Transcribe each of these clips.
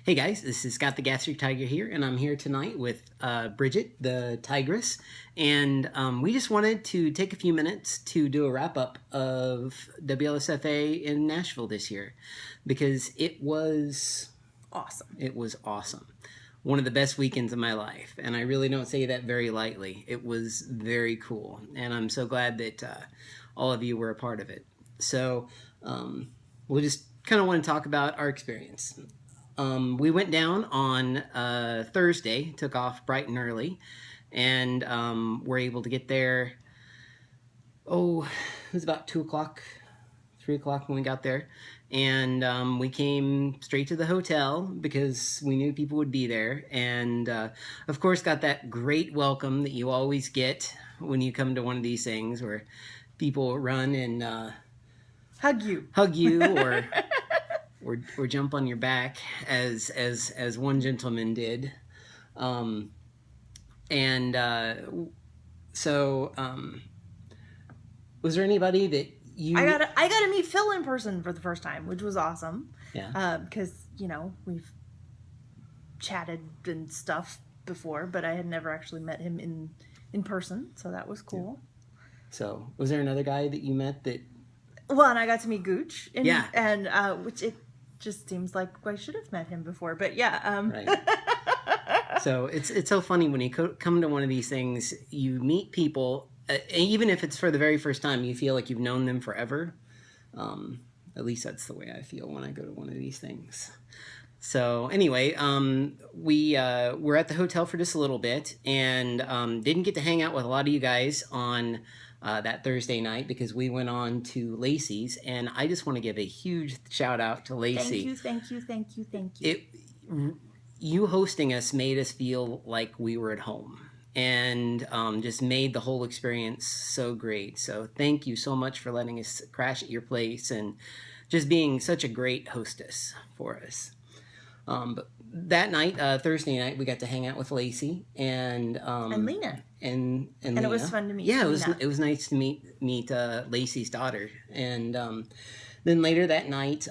Hey guys, this is Scott the Gastric Tiger here, and I'm here tonight with Bridget the Tigress, and we just wanted to take a few minutes to do a wrap-up of WLSFA in Nashville this year, because it was Awesome. It was awesome. One of the best weekends of my life, and I really don't say that very lightly. It was very cool, and I'm so glad that all of you were a part of it. So we'll just kind of want to talk about our experience. We went down on Thursday, took off bright and early, and were able to get there. Oh, it was about 2 o'clock, 3 o'clock when we got there. And we came straight to the hotel because we knew people would be there. And of course, got that great welcome that you always get when you come to one of these things where people run and Hug you. or jump on your back as one gentleman did. So was there anybody that you... I got to meet Phil in person for the first time, which was awesome. Yeah. Because, we've chatted and stuff before, but I had never actually met him in person, so that was cool. Yeah. So was there another guy that you met that... Well, and I got to meet Gooch. Yeah. And which it just seems like I should have met him before, but yeah. Right. So it's so funny when you come to one of these things, you meet people, even if it's for the very first time, you feel like you've known them forever. At least that's the way I feel when I go to one of these things. So anyway, we were at the hotel for just a little bit and didn't get to hang out with a lot of you guys on that Thursday night because we went on to Lacey's, and I just want to give a huge shout out to Lacey. Thank you. You hosting us made us feel like we were at home, and just made the whole experience so great. So thank you so much for letting us crash at your place and just being such a great hostess for us. But that night, Thursday night, we got to hang out with Lacey and Lena. And Lena. It was fun to meet. Yeah, Lena. it was nice to meet Lacey's daughter. And then later that night,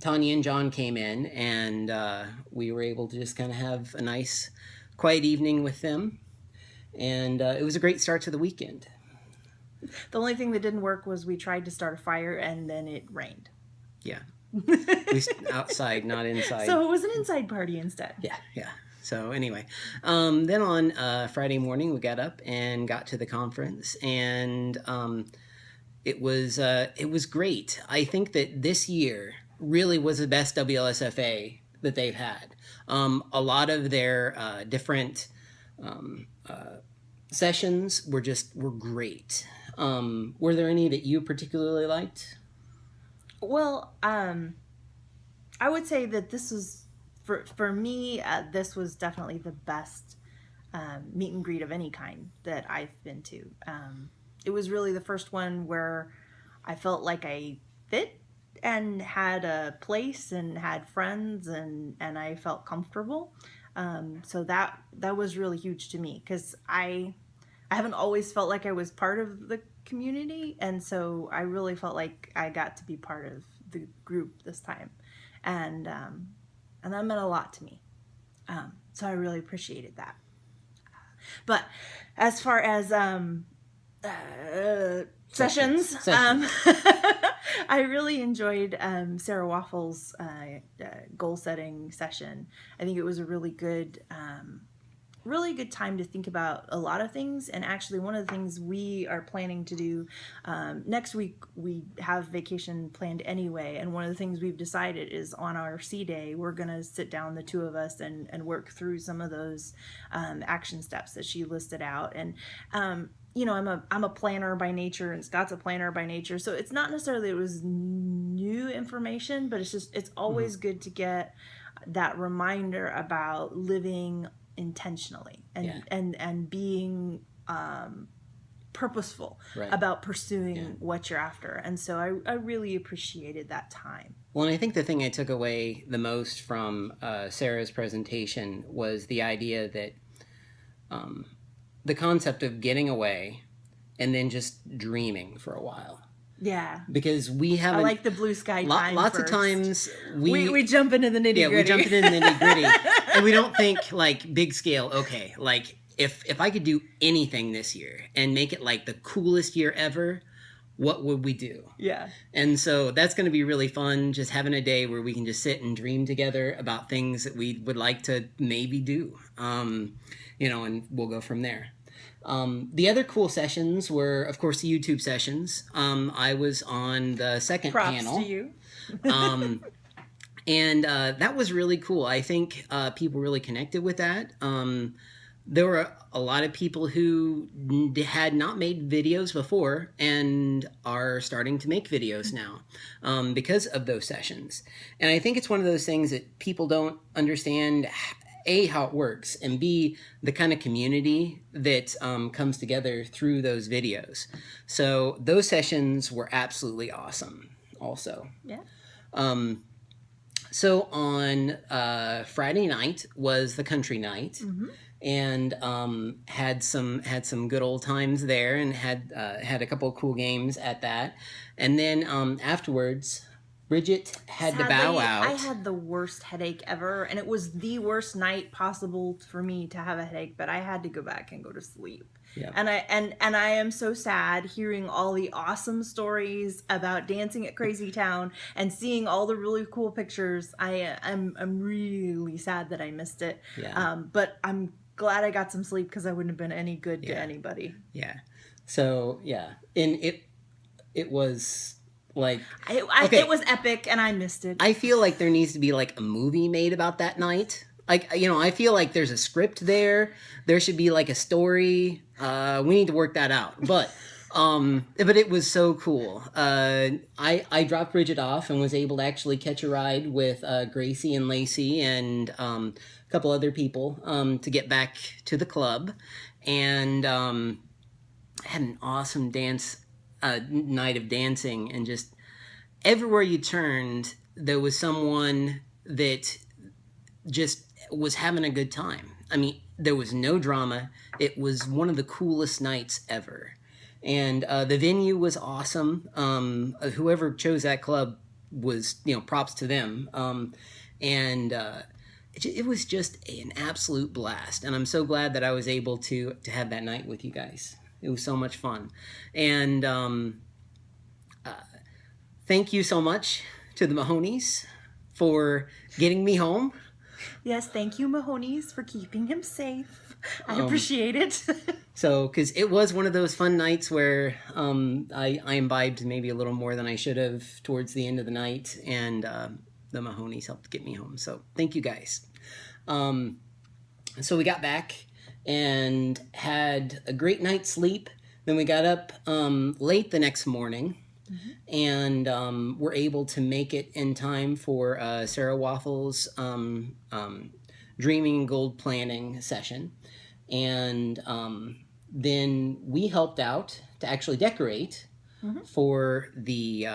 Tanya and John came in, and we were able to just kind of have a nice, quiet evening with them. And it was a great start to the weekend. The only thing that didn't work was we tried to start a fire, and then it rained. Yeah. At least outside, not inside. So it was an inside party instead. Yeah. So anyway, then on Friday morning, we got up and got to the conference, and it was great. I think that this year really was the best WLSFA that they've had. A lot of their different sessions were great. Were there any that you particularly liked? Well, I would say that this was, for me, this was definitely the best meet and greet of any kind that I've been to. It was really the first one where I felt like I fit and had a place and had friends and I felt comfortable. So that was really huge to me because I haven't always felt like I was part of the community, and so I really felt like I got to be part of the group this time, and that meant a lot to me. So I really appreciated that. But as far as sessions. I really enjoyed Sarah Waffle's goal setting session. I think it was a really good time to think about a lot of things. And actually, one of the things we are planning to do next week, we have vacation planned anyway. And one of the things we've decided is on our C day, we're going to sit down, the two of us, and work through some of those action steps that she listed out. And I'm a planner by nature, and Scott's a planner by nature. So it's not necessarily it was new information, but it's always good to get that reminder about living intentionally and being purposeful about pursuing what you're after. And so I really appreciated that time. Well, and I think the thing I took away the most from Sarah's presentation was the idea that the concept of getting away and then just dreaming for a while. Yeah. because we I haven't. like the blue sky time Lots first. of times We jump into the nitty-gritty. Yeah, we jump into the nitty-gritty. And we don't think like big scale. Okay, like if I could do anything this year and make it like the coolest year ever, what would we do? Yeah. And so that's going to be really fun, just having a day where we can just sit and dream together about things that we would like to maybe do. And we'll go from there. The other cool sessions were, of course, the YouTube sessions. I was on the second panel. Props to you. And that was really cool. I think people really connected with that. There were a lot of people who had not made videos before and are starting to make videos now because of those sessions. And I think it's one of those things that people don't understand, A, how it works, and B, the kind of community that comes together through those videos. So those sessions were absolutely awesome also. Yeah. So on Friday night was the country night. Mm-hmm. And had some good old times there, and had a couple of cool games at that. And then afterwards, Bridget had Sadly, to bow out. I had the worst headache ever, and it was the worst night possible for me to have a headache. But I had to go back and go to sleep. Yeah. And I am so sad hearing all the awesome stories about dancing at Crazy Town and seeing all the really cool pictures. I'm really sad that I missed it. Yeah. But I'm glad I got some sleep because I wouldn't have been any good to anybody. Yeah. So yeah, and it was like it was epic, and I missed it. I feel like there needs to be like a movie made about that night. Like, I feel like there's a script there. There should be like a story. We need to work that out. But it was so cool. I dropped Bridget off and was able to actually catch a ride with Gracie and Lacey and a couple other people to get back to the club, and had an awesome night of dancing, and just everywhere you turned there was someone that just was having a good time. I mean, there was no drama. It was one of the coolest nights ever. And the venue was awesome. Whoever chose that club was, props to them. It was just an absolute blast. And I'm so glad that I was able to have that night with you guys. It was so much fun. And thank you so much to the Mahonies for getting me home. Yes, thank you, Mahoney's, for keeping him safe. I appreciate it. So, because it was one of those fun nights where I imbibed maybe a little more than I should have towards the end of the night, and the Mahonies helped get me home. So, thank you guys. So we got back and had a great night's sleep. Then we got up late the next morning. Mm-hmm. And we're able to make it in time for Sarah Waffle's Dreaming Gold Planning session. And then we helped out to actually decorate for the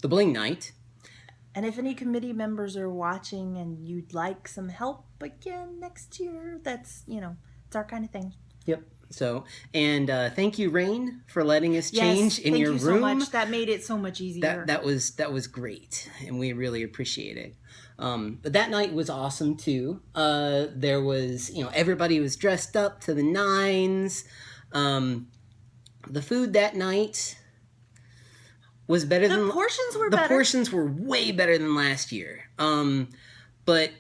Bling Night. And if any committee members are watching and you'd like some help again next year, that's, it's our kind of thing. Yep. So, and thank you, Rain, for letting us change in your room. Thank you so much. That made it so much easier. That was great, and we really appreciate it. But that night was awesome too. There was, everybody was dressed up to the nines. The food that night was better than the portions were the better. portions were way better than last year. But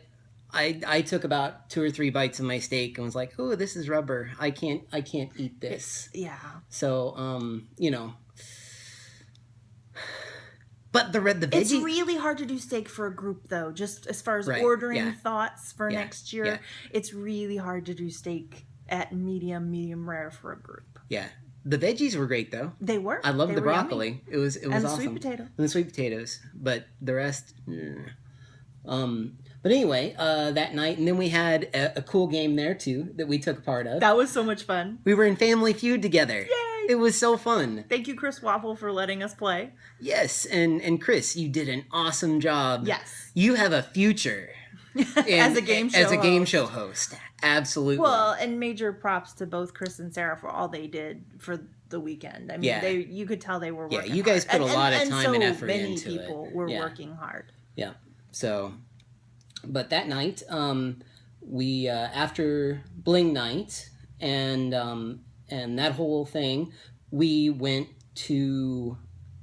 I took about 2 or 3 bites of my steak and was like, "Oh, this is rubber. I can't eat this." Yeah. So, But the veggie... It's really hard to do steak for a group, though. Just as far as ordering thoughts for next year, it's really hard to do steak at medium rare for a group. Yeah. The veggies were great, though. They were. I loved the broccoli. Yummy. It was and awesome. And the sweet potato. And the sweet potatoes. But the rest... But anyway, that night, and then we had a cool game there, too, that we took part of. That was so much fun. We were in Family Feud together. Yay! It was so fun. Thank you, Chris Waffle, for letting us play. Yes, and Chris, you did an awesome job. Yes. You have a future. As a game show host. Absolutely. Well, and major props to both Chris and Sarah for all they did for the weekend. I mean, Yeah. you could tell they were working you guys hard. put a lot of time and effort many into it. people were working hard. Yeah. So, but that night, we after Bling Night and that whole thing, we went to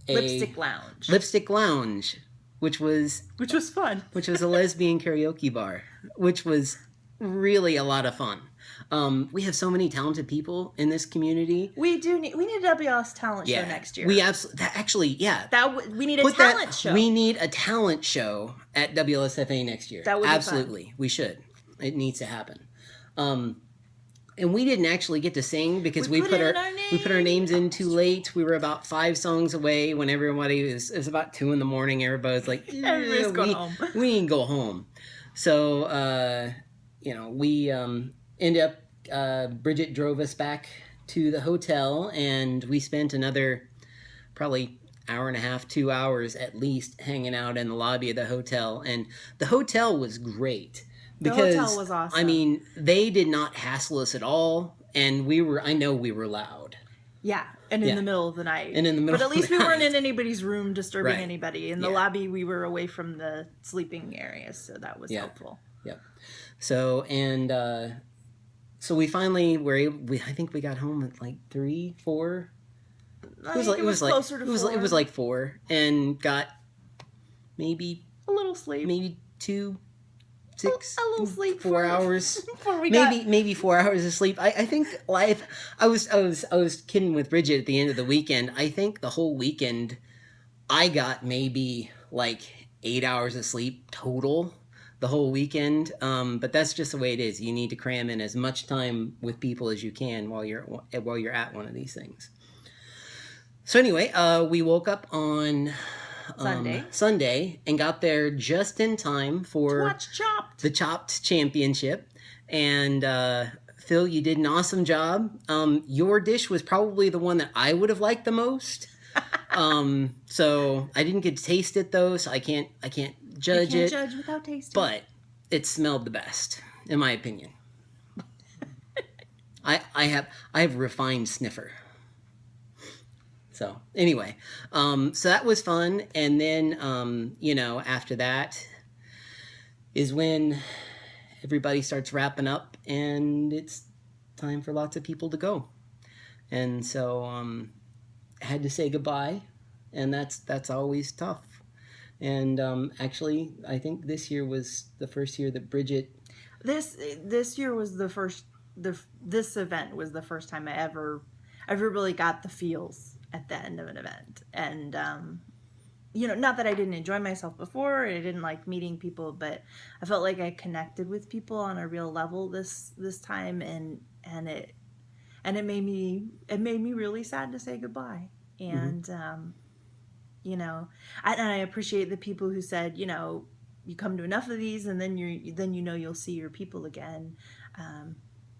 a Lipstick Lounge, which was fun. which was a lesbian karaoke bar, which was really a lot of fun. We have so many talented people in this community. We need a WLS talent show next year. We absolutely we need a talent show. We need a talent show at WLSFA next year. That would absolutely be fun. We should. It needs to happen. And we didn't actually get to sing because we put our names in too late. We were about 5 songs away when everybody it was about 2 a.m. Everybody's like, everybody's going home. We can go home. So we ended up. Bridget drove us back to the hotel, and we spent another probably hour and a half, 2 hours at least, hanging out in the lobby of the hotel. And the hotel was great. Because, the hotel was awesome. I mean, they did not hassle us at all, and I know we were loud. Yeah, and in the middle of the night. But at least we weren't in anybody's room disturbing right. anybody. In the lobby, we were away from the sleeping areas, so that was helpful. Yeah. So, so we finally were able, I think we got home at like 3, 4. It was closer to 4. It was like 4, and got maybe a little sleep. Maybe 2, 6, a little sleep 4 hours. maybe 4 hours of sleep. I think life. I was kidding with Bridget at the end of the weekend. I think the whole weekend, I got maybe like 8 hours of sleep total. The whole weekend, but that's just the way it is. You need to cram in as much time with people as you can while you're at one of these things. So anyway, we woke up on Sunday and got there just in time for the Chopped Championship. And Phil, you did an awesome job. Your dish was probably the one that I would have liked the most. So I didn't get to taste it though, so I can't judge it. Judge without tasting. But it smelled the best, in my opinion. I have refined sniffer. So anyway, so that was fun, and then after that is when everybody starts wrapping up, and it's time for lots of people to go, and so I had to say goodbye, and that's always tough. And actually, I think this year was the first year that Bridget. This year was the first. This event was the first time I ever really got the feels at the end of an event. And not that I didn't enjoy myself before. I didn't like meeting people, but I felt like I connected with people on a real level this time, and it made me really sad to say goodbye. And I appreciate the people who said, you come to enough of these and then you'll see your people again.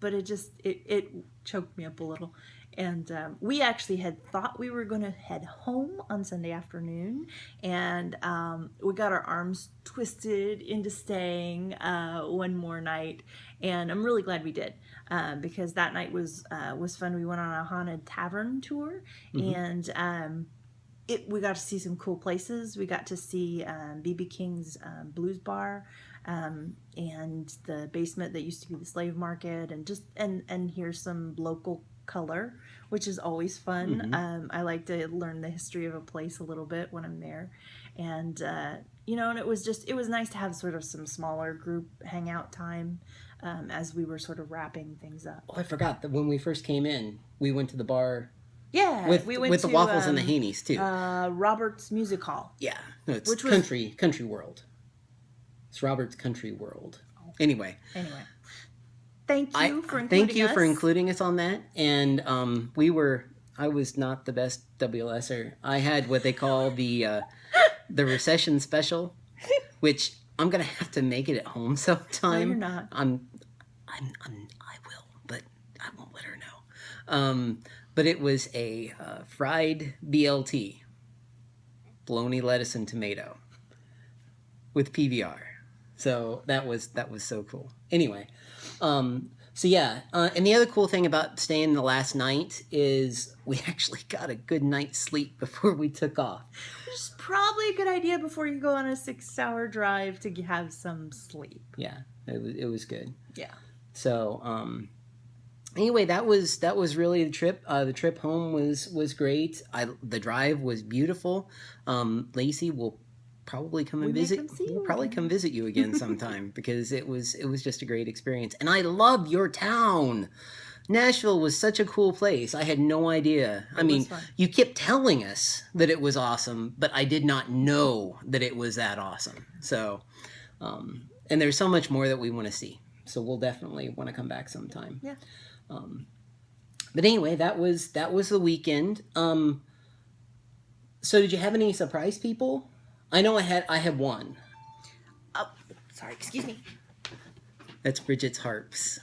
But it choked me up a little. And we actually had thought we were going to head home on Sunday afternoon, and we got our arms twisted into staying one more night, and I'm really glad we did, because that night was fun. We went on a haunted tavern tour, and we got to see some cool places. We got to see B.B. King's Blues Bar, and the basement that used to be the slave market, and hear some local color, which is always fun. I like to learn the history of a place a little bit when I'm there, and and it was nice to have sort of some smaller group hangout time as we were sort of wrapping things up. Oh, I forgot that when we first came in, we went to the bar. Yeah, we went to the waffles and the Haneys too. Robert's Music Hall. Yeah, no, it's Country World. It's Robert's Country World. Anyway. Thank you for including us on that. And I was not the best WLSer. I had what they call the recession special, which I'm gonna have to make it at home sometime. No, you're not. I will, but I won't let her know. But it was a fried BLT, bologna, lettuce, and tomato, with PBR. So that was so cool. Anyway, So yeah, and the other cool thing about staying the last night is we actually got a good night's sleep before we took off. Which is probably a good idea before you go on a 6-hour drive to have some sleep. Yeah, it was good. Yeah. So anyway, that was really the trip. The trip home was great. The drive was beautiful. Lacey will probably come and visit. We'll probably come visit you again sometime because it was just a great experience. And I love your town. Nashville was such a cool place. I had no idea. I mean, you kept telling us that it was awesome, but I did not know that it was that awesome. So, and there's so much more that we want to see. So we'll definitely want to come back sometime. Yeah. But anyway, that was the weekend. So did you have any surprise people? I know I had one. Oh, sorry, excuse me. That's Bridget's harps.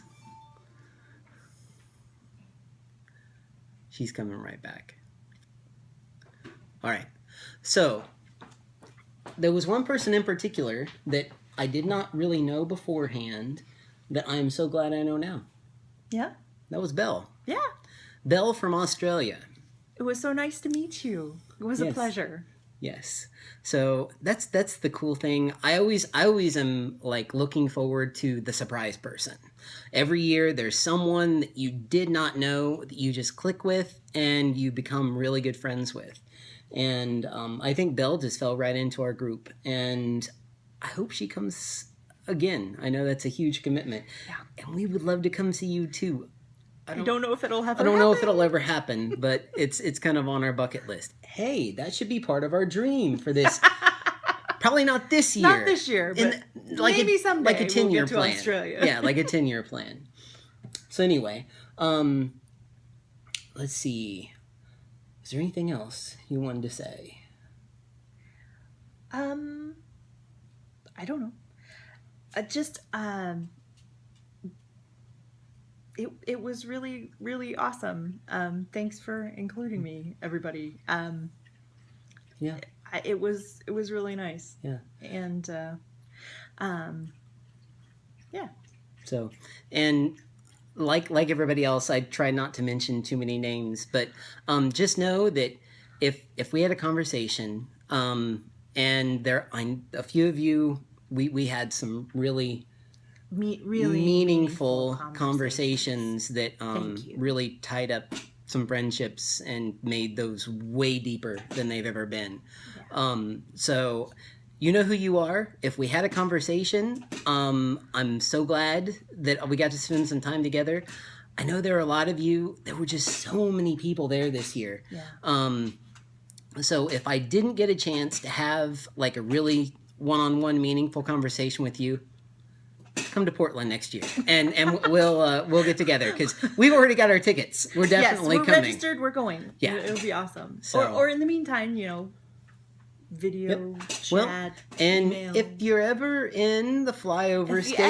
She's coming right back. All right. So there was one person in particular that I did not really know beforehand that I am so glad I know now. Yeah? That was Belle. Yeah. Belle from Australia. It was so nice to meet you. It was a pleasure. Yes. So that's the cool thing. I always am like looking forward to the surprise person. Every year there's someone that you did not know that you just click with and you become really good friends with. And I think Belle just fell right into our group. And I hope she comes again. I know that's a huge commitment. Yeah. And we would love to come see you too. I don't know if it'll happen. I don't know if it'll ever happen, but it's kind of on our bucket list. Hey, that should be part of our dream for this. Probably not this year. Not this year, but maybe someday. Like a 10-year we'll plan. Australia. Yeah, like a 10-year plan. So anyway, let's see. Is there anything else you wanted to say? I don't know. It was really, really awesome. Thanks for including me, everybody. Yeah. It was really nice. Yeah. And yeah. So, and like everybody else, I try not to mention too many names, but just know that if we had a conversation, and a few of you, we had some really meaningful conversations that really tied up some friendships and made those way deeper than they've ever been. Yeah. So you know who you are. If we had a conversation, I'm so glad that we got to spend some time together. I know there are a lot of you. There were just so many people there this year. Yeah. So if I didn't get a chance to have like a really one-on-one meaningful conversation with you, come to Portland next year, and we'll get together because we've already got our tickets. We're definitely we're coming. Registered. We're going. Yeah, it'll be awesome. So, or in the meantime, video, chat, and email. if you're ever in the flyover states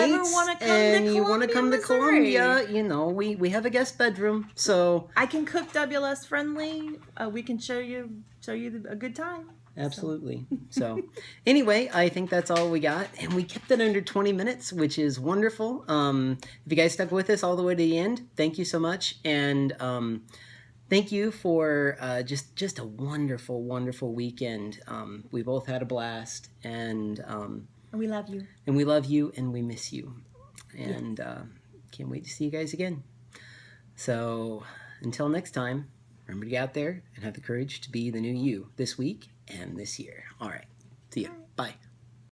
and you want to come to Columbia, Columbia, we have a guest bedroom, so I can cook WLS friendly. We can show you a good time. Absolutely. So anyway, I think that's all we got. And we kept it under 20 minutes, which is wonderful. If you guys stuck with us all the way to the end, thank you so much. And thank you for just a wonderful, wonderful weekend. We both had a blast. And we love you. And we love you and we miss you. And can't wait to see you guys again. So until next time, remember to get out there and have the courage to be the new you this week and this year. All right. See ya. Bye.